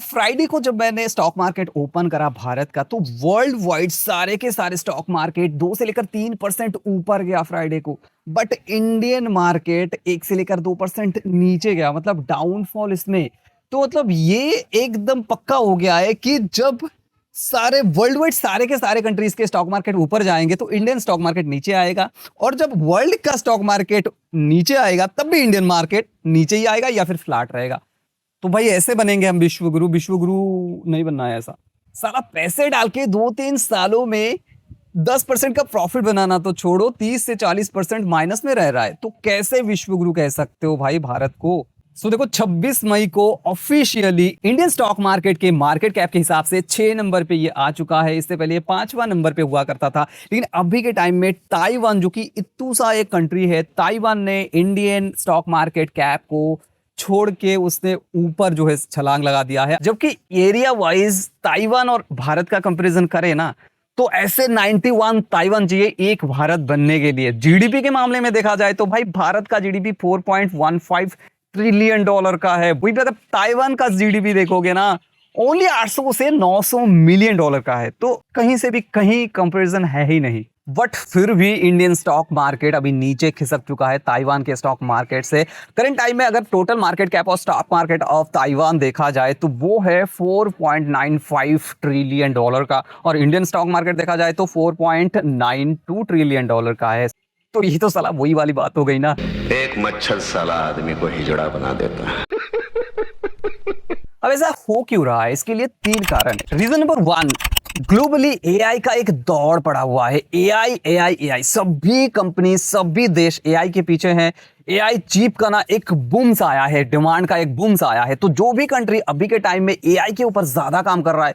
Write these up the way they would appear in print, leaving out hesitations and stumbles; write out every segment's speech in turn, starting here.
Friday को जब मैंने स्टॉक मार्केट ओपन करा भारत का, तो वर्ल्ड वाइड सारे के सारे स्टॉक मार्केट 2 से लेकर 3% ऊपर गया फ्राइडे को। बट इंडियन मार्केट 1 से लेकर 2% नीचे गया, मतलब डाउनफॉल इसमें। तो मतलब ये एकदम पक्का हो गया है कि जब सारे वर्ल्ड वाइड सारे के सारे कंट्रीज के स्टॉक मार्केट ऊपर जाएंगे तो इंडियन स्टॉक मार्केट नीचे आएगा, और जब वर्ल्ड का स्टॉक मार्केट नीचे आएगा तब भी इंडियन मार्केट नीचे ही आएगा या फिर फ्लैट रहेगा। तो भाई ऐसे बनेंगे हम विश्वगुरु? विश्वगुरु नहीं बनना है ऐसा। साला पैसे डाल के 2-3 सालों में 10% का प्रॉफिट बनाना तो छोड़ो, 30 से 40% माइनस में रह रहा है, तो कैसे विश्वगुरु कह सकते हो भाई भारत को? सो देखो, 26 मई को ऑफिशियली इंडियन स्टॉक मार्केट के मार्केट कैप के हिसाब से 6 नंबर पे ये आ चुका है। इससे पहले ये 5वां नंबर पे हुआ करता था, लेकिन अभी के टाइम में ताइवान, जो कि इत्तू सा एक कंट्री है, ताइवान ने इंडियन स्टॉक मार्केट कैप को छोड़ के उसने ऊपर जो है छलांग लगा दिया है। जबकि एरिया वाइज ताइवान और भारत का कंपैरिजन करें ना, तो ऐसे 91 ताइवान चाहिए एक भारत बनने के लिए। जीडीपी के मामले में देखा जाए तो भाई भारत का जीडीपी 4.15 ट्रिलियन डॉलर का है। वही अगर ताइवान का जीडीपी देखोगे ना, ओनली 800 से 900 मिलियन डॉलर का है। तो कहीं से भी कहीं कंपैरिजन है ही नहीं। बट फिर भी इंडियन स्टॉक मार्केट अभी नीचे खिसक चुका है ताइवान के स्टॉक मार्केट से। करंट टाइम में अगर total market cap of stock market of Taiwan देखा जाए तो वो है 4.95 ट्रिलियन डॉलर का, और इंडियन स्टॉक मार्केट देखा जाए तो 4.92 ट्रिलियन डॉलर का है। तो ये तो साला वही वाली बात हो गई ना, एक मच्छर साला आदमी को हिजड़ा बना देता है। अब ऐसा हो क्यों रहा है? इसके लिए 3 कारण। रीजन नंबर 1, ग्लोबली एआई का एक दौड़ पड़ा हुआ है। एआई एआई एआई, सभी कंपनी सभी देश एआई के पीछे हैं। एआई चीप का ना एक बूम्स आया है, डिमांड का एक बूम्स आया है। तो जो भी कंट्री अभी के टाइम में एआई के ऊपर ज्यादा काम कर रहा है,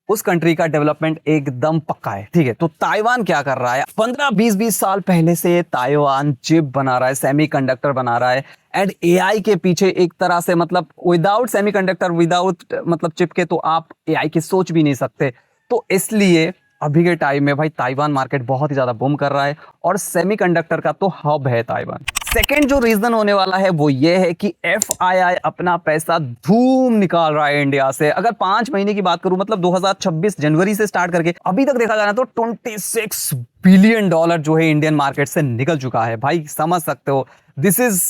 उस कंट्री का डेवलपमेंट एकदम पक्का है। ठीक है, तो ताइवान क्या कर रहा है? 15-20 साल पहले से ताइवान चिप बना रहा है, सेमीकंडक्टर बना रहा है। एंड एआई के पीछे एक तरह से, मतलब विदाउट सेमीकंडक्टर, विदाउट मतलब चिप के तो आप एआई की सोच भी नहीं सकते। तो इसलिए अभी के टाइम में भाई ताइवान मार्केट बहुत ही ज्यादा बूम कर रहा है, और सेमीकंडक्टर का तो हब है ताइवान। सेकेंड जो रीजन होने वाला है वो ये है कि एफआईआई अपना पैसा धूम निकाल रहा है इंडिया से। अगर 5 महीने की बात करूं, मतलब 2026 जनवरी से स्टार्ट करके अभी तक देखा जाए तो 26 बिलियन डॉलर जो है इंडियन मार्केट से निकल चुका है। भाई समझ सकते हो, this is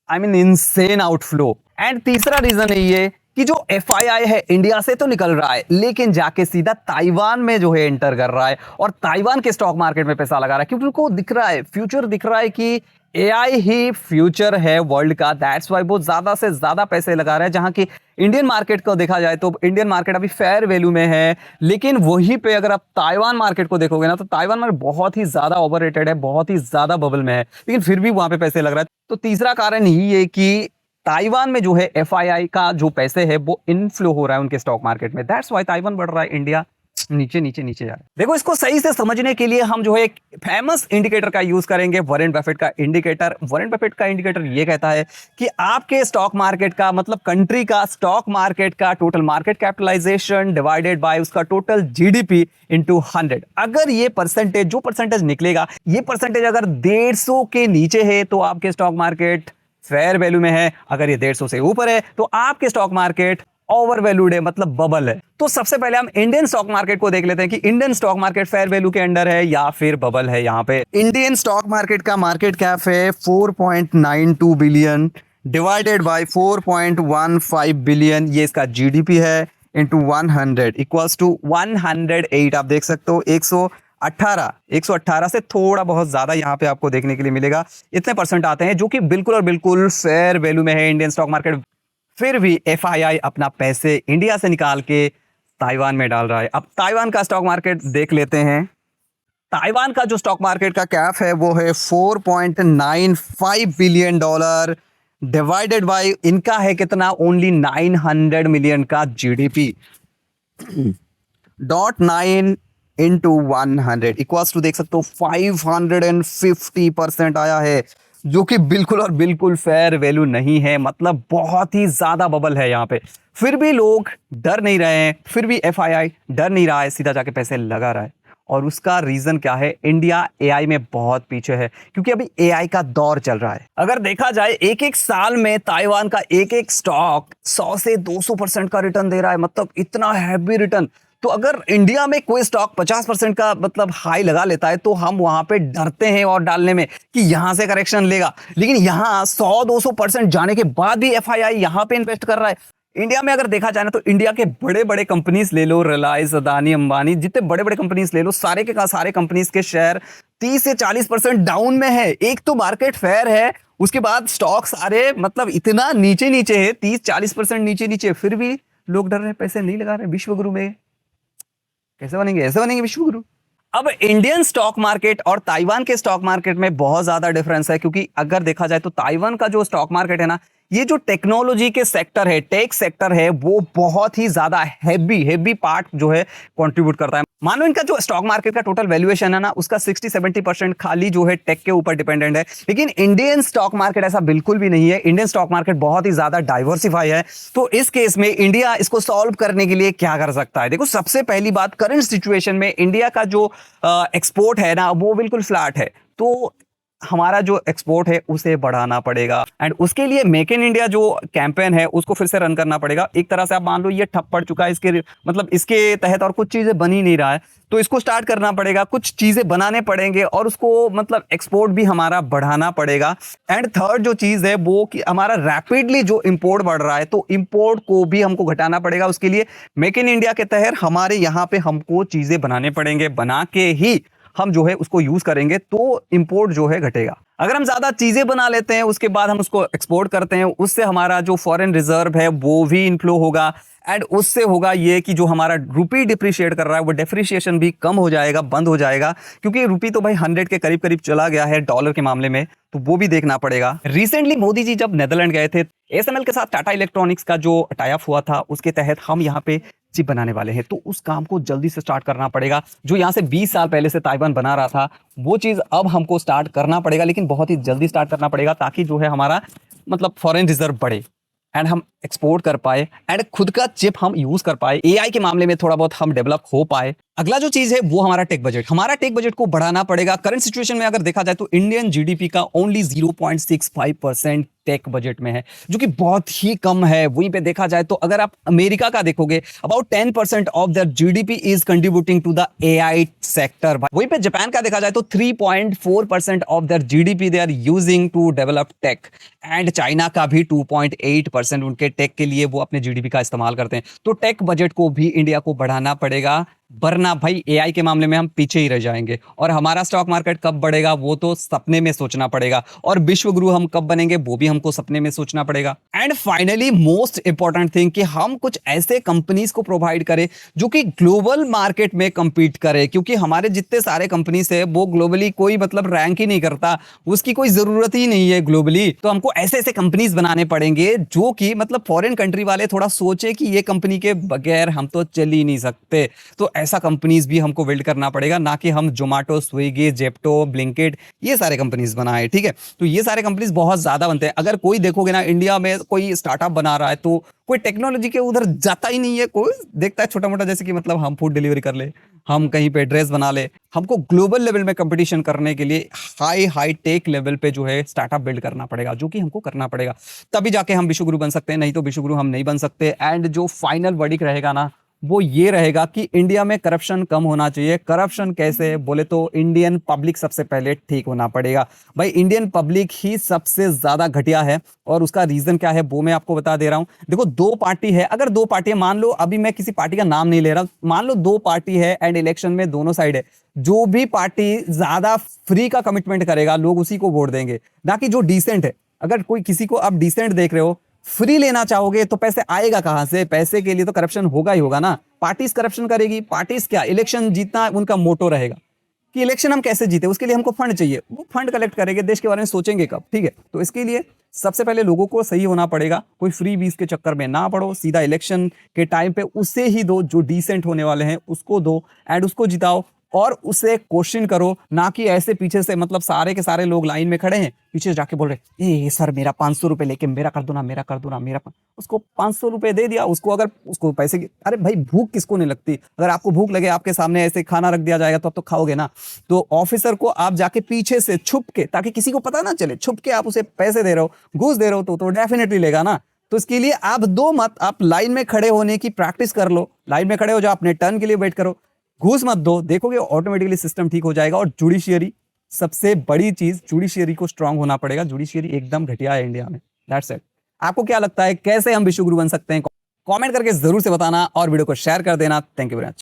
insane outflow. And तीसरा रीजन है ये कि जो एफआईआई है इंडिया से तो निकल रहा है, लेकिन जाके सीधा ताइवान में जो है एंटर कर रहा है, और ताइवान के स्टॉक मार्केट में पैसा लगा रहा है, क्योंकि उनको दिख रहा है, फ्यूचर दिख रहा है कि एआई ही फ्यूचर है वर्ल्ड का। दैट्स वाई वो ज्यादा से ज्यादा पैसे लगा रहा है। जहां की इंडियन मार्केट को देखा जाए तो इंडियन मार्केट अभी फेयर वैल्यू में है, लेकिन वहीं पे अगर आप ताइवान मार्केट को देखोगे ना, तो ताइवान मार्केट बहुत ही ज्यादा ओवररेटेड है, बहुत ही ज्यादा बबल में है, लेकिन फिर भी वहां पे पैसे लग रहा है। तो तीसरा कारण ही है कि ताइवान में जो है एफआईआई का जो पैसे है वो इनफ्लो हो रहा है उनके स्टॉक मार्केट में। दैट्स वाई ताइवान बढ़ रहा है, इंडिया नीचे नीचे नीचे जा रहा है। देखो, इसको सही से समझने के लिए हम जो है एक फेमस इंडिकेटर का यूज करेंगे, वॉरेन बफेट का इंडिकेटर। वॉरेन बफेट का इंडिकेटर ये कहता है कि आपके स्टॉक मार्केट का, मतलब कंट्री का स्टॉक मार्केट का total market capitalization divided by उसका टोटल जीडीपी इनटू 100। अगर ये परसेंटेज, जो परसेंटेज निकलेगा, ये परसेंटेज अगर 150 के नीचे है तो आपके स्टॉक मार्केट फेयर वैल्यू में है। अगर ये 150 से ऊपर है तो आपके स्टॉक मार्केट ओवर वैल्यूड है, मतलब बबल है। तो सबसे पहले हम इंडियन स्टॉक मार्केट को देख लेते हैं कि Indian stock market fair value के अंडर है या फिर बबल है। यहाँ पे इंडियन स्टॉक मार्केट का मार्केट कैप है 4.92 बिलियन डिवाइडेड बाय 4.15 बिलियन, ये इसका जीडीपी है, इंटू 100 इक्वल्स टू 108। आप देख सकते हो 118 से थोड़ा बहुत ज्यादा यहाँ पे आपको देखने के लिए मिलेगा। इतने परसेंट आते हैं, जो कि बिल्कुल और बिल्कुल फेयर वैल्यू में है इंडियन स्टॉक मार्केट। फिर भी एफआईआई अपना पैसे इंडिया से निकाल के ताइवान में डाल रहा है। अब ताइवान का स्टॉक मार्केट देख लेते हैं। ताइवान का जो स्टॉक मार्केट का कैप है वो है 4.95 बिलियन डॉलर डिवाइडेड बाय इनका है कितना, ओनली 900 मिलियन का जीडीपी। .9 इंटू 100 इक्वल्स टू, देख सकते हो 550% आया है, जो कि बिल्कुल और बिल्कुल फेयर वैल्यू नहीं है, मतलब बहुत ही ज्यादा बबल है यहाँ पे। फिर भी लोग डर नहीं रहे हैं, फिर भी एफआईआई डर नहीं रहा है, सीधा जाके पैसे लगा रहा है। और उसका रीजन क्या है? इंडिया एआई में बहुत पीछे है, क्योंकि अभी एआई का दौर चल रहा है। अगर देखा जाए एक एक साल में ताइवान का एक एक स्टॉक 100 से 200% का रिटर्न दे रहा है, मतलब इतना हैवी रिटर्न। तो अगर इंडिया में कोई स्टॉक 50% का मतलब हाई लगा लेता है तो हम वहां पे डरते हैं और डालने में कि यहां से करेक्शन लेगा, लेकिन यहां 100-200% जाने के बाद भी एफआईआई यहां पे इन्वेस्ट कर रहा है। इंडिया में अगर देखा जाए ना तो इंडिया के बड़े बड़े कंपनीज ले लो, रिलायंस, अदानी, अंबानी, जितने बड़े बड़े कंपनीज ले लो, सारे के सारे कंपनीज के शेयर 30 से 40% डाउन में है। एक तो मार्केट फेयर है, उसके बाद स्टॉक सारे मतलब इतना नीचे नीचे है, 30-40% नीचे नीचे, फिर भी लोग डर रहे, पैसे नहीं लगा रहे विश्व गुरु में। कैसे बनेंगे? ऐसे बनेंगे विश्व गुरु। अब इंडियन स्टॉक मार्केट और ताइवान के स्टॉक मार्केट में बहुत ज्यादा डिफरेंस है, क्योंकि अगर देखा जाए तो ताइवान का जो स्टॉक मार्केट है ना, ये जो टेक्नोलॉजी के सेक्टर है, टेक सेक्टर है, वो बहुत ही ज्यादा हैवी पार्ट जो है कंट्रीब्यूट करता है। मान लो इनका जो स्टॉक मार्केट का टोटल वैल्यूएशन है ना, उसका 60-70% खाली जो है टेक के ऊपर डिपेंडेंट है, लेकिन इंडियन स्टॉक मार्केट ऐसा बिल्कुल भी नहीं है। इंडियन स्टॉक मार्केट बहुत ही ज्यादा डाइवर्सिफाई है। तो इस केस में इंडिया इसको सॉल्व करने के लिए क्या कर सकता है? देखो, सबसे पहली बात, करंट सिचुएशन में इंडिया का जो एक्सपोर्ट है ना, वो बिल्कुल फ्लैट है। तो हमारा जो एक्सपोर्ट है उसे बढ़ाना पड़ेगा, एंड उसके लिए मेक इन इंडिया जो कैंपेन है उसको फिर से रन करना पड़ेगा। एक तरह से आप मान लो ये ठप पड़ चुका है, इसके मतलब इसके तहत और कुछ चीजें बन ही नहीं रहा है, तो इसको स्टार्ट करना पड़ेगा, कुछ चीजें बनाने पड़ेंगे और उसको मतलब एक्सपोर्ट भी हमारा बढ़ाना पड़ेगा। एंड थर्ड जो चीज है वो कि हमारा रैपिडली जो इंपोर्ट बढ़ रहा है, तो इंपोर्ट को भी हमको घटाना पड़ेगा। उसके लिए मेक इन इंडिया के तहत हमारे यहाँ पे हमको चीजें बनाने पड़ेंगे, बना के ही हम जो है उसको यूज करेंगे, तो इंपोर्ट जो है घटेगा। अगर हम ज्यादा चीजें बना लेते हैं, उसके बाद हम उसको एक्सपोर्ट करते हैं, उससे हमारा जो फॉरेन रिजर्व है वो भी इनफ्लो होगा, एंड उससे होगा ये कि जो हमारा रुपी डिप्रिशिएट कर रहा है वो डेप्रिशिएशन भी कम हो जाएगा, बंद हो जाएगा, क्योंकि रुपी तो भाई 100 के करीब करीब चला गया है डॉलर के मामले में, तो वो भी देखना पड़ेगा। रिसेंटली मोदी जी जब नेदरलैंड गए थे, एसएमएल के साथ टाटा इलेक्ट्रॉनिक्स का जो टाई अप हुआ था, उसके तहत हम यहाँ पे चिप बनाने वाले हैं, तो उस काम को जल्दी से स्टार्ट करना पड़ेगा। जो यहाँ से 20 साल पहले से ताइवान बना रहा था, वो चीज अब हमको स्टार्ट करना पड़ेगा, लेकिन बहुत ही जल्दी स्टार्ट करना पड़ेगा, ताकि जो है हमारा मतलब फॉरेन रिजर्व बढ़े एंड हम एक्सपोर्ट कर पाए एंड खुद का चिप हम यूज कर पाए, एआई के मामले में थोड़ा बहुत हम डेवलप हो पाए। अगला जो चीज है वो हमारा टेक बजट, हमारा टेक बजट को बढ़ाना पड़ेगा। करंट सिचुएशन में अगर देखा जाए तो इंडियन जीडीपी का ओनली 0.65% टेक बजट में है, जो कि बहुत ही कम है। वहीं पे देखा जाए तो अगर आप अमेरिका का देखोगे, about 10% of their GDP is contributing to the AI sector. वहीं पे जापान का देखा जाए तो 3.4% of their GDP they are using to develop tech, and China का भी 2.8% उनके टेक के लिए वो अपने जीडीपी का इस्तेमाल करते हैं। तो टेक बजट को भी इंडिया को बढ़ाना पड़ेगा, वरना भाई एआई के मामले में हम पीछे ही रह जाएंगे। और हमारा स्टॉक मार्केट कब बढ़ेगा वो तो सपने में सोचना पड़ेगा, और विश्व गुरु हम कब बनेंगे वो भी हमको सपने में सोचना पड़ेगा। And finally most important thing कि हम कुछ ऐसे कंपनीज को प्रोवाइड करें जो कि ग्लोबल मार्केट में compete करे, क्योंकि हमारे जितने सारे कंपनीज है वो ग्लोबली कोई मतलब रैंक ही नहीं करता, उसकी कोई जरूरत ही नहीं है ग्लोबली। तो हमको ऐसे ऐसे कंपनीज बनाने पड़ेंगे जो कि मतलब फॉरेन कंट्री वाले थोड़ा सोचे कि ये कंपनी के बगैर हम तो चल ही नहीं सकते। तो ऐसा कंपनीज भी हमको बिल्ड करना पड़ेगा, ना कि हम जोमेटो, स्विगी, जेप्टो, ब्लिंकिट ये सारे कंपनीज बनाए। ठीक है, तो ये सारे कंपनीज बहुत ज्यादा बनते हैं। अगर कोई देखोगे ना इंडिया में कोई स्टार्टअप बना रहा है तो कोई टेक्नोलॉजी के उधर जाता ही नहीं है, कोई देखता है छोटा मोटा, जैसे कि मतलब हम फूड डिलीवरी कर ले, हम कहीं पे ड्रेस बना ले। हमको ग्लोबल लेवल में कंपटीशन करने के लिए हाई टेक लेवल पे जो है स्टार्टअप बिल्ड करना पड़ेगा, जो कि हमको करना पड़ेगा, तभी जाके हम विश्व गुरु बन सकते हैं, नहीं तो विश्व गुरु हम नहीं बन सकते। एंड जो फाइनल वर्डिक्ट रहेगा ना वो ये रहेगा कि इंडिया में करप्शन कम होना चाहिए। करप्शन कैसे बोले तो इंडियन पब्लिक सबसे पहले ठीक होना पड़ेगा। भाई इंडियन पब्लिक ही सबसे ज्यादा घटिया है, और उसका रीजन क्या है वो मैं आपको बता दे रहा हूं। देखो, दो पार्टी है, अगर दो पार्टी है, मान लो अभी मैं किसी पार्टी का नाम नहीं ले रहा, मान लो दो पार्टी है एंड इलेक्शन में दोनों साइड है, जो भी पार्टी ज्यादा फ्री का कमिटमेंट करेगा लोग उसी को वोट देंगे, ना कि जो डिसेंट है। अगर कोई किसी को आप डिसेंट देख रहे हो, फ्री लेना चाहोगे तो पैसे आएगा कहां से? पैसे के लिए तो करप्शन होगा ही होगा ना। पार्टीज करप्शन करेगी, पार्टीज क्या इलेक्शन जीतना उनका मोटो रहेगा कि इलेक्शन हम कैसे जीते, उसके लिए हमको फंड चाहिए, वो फंड कलेक्ट करेंगे, देश के बारे में सोचेंगे कब। ठीक है, तो इसके लिए सबसे पहले लोगों को सही होना पड़ेगा, कोई फ्री बीस के चक्कर में ना पड़ो, सीधा इलेक्शन के टाइम पे उसे ही दो जो डिसेंट होने वाले हैं, उसको दो एंड उसको जिताओ। और उसे क्वेश्चन करो, ना कि ऐसे पीछे से, मतलब सारे के सारे लोग लाइन में खड़े हैं, पीछे से जाके बोल रहे ए सर मेरा 500 रुपए लेके मेरा कर दो ना, मेरा कर दो ना, उसको 500 रुपए दे दिया उसको। अगर उसको पैसे की, अरे भाई भूख किसको नहीं लगती? अगर आपको भूख लगे, आपके सामने ऐसे खाना रख दिया जाएगा तो आप तो खाओगे ना। तो ऑफिसर को आप जाके पीछे से छुप के, ताकि किसी को पता ना चले, छुप के आप उसे पैसे दे रहे हो, घूस दे रहे हो, तो डेफिनेटली लेगा ना। तो इसके लिए आप दो मत, आप लाइन में खड़े होने की प्रैक्टिस कर लो, लाइन में खड़े हो जाओ, अपने टर्न के लिए वेट करो, घूस मत दो, देखोगे ऑटोमेटिकली सिस्टम ठीक हो जाएगा। और जुडिशियरी, सबसे बड़ी चीज, जुडिशियरी को स्ट्रांग होना पड़ेगा। जुडिशियरी एकदम घटिया है इंडिया में। That's it. आपको क्या लगता है कैसे हम विश्वगुरु बन सकते हैं? कमेंट करके जरूर से बताना और वीडियो को शेयर कर देना। Thank you very much.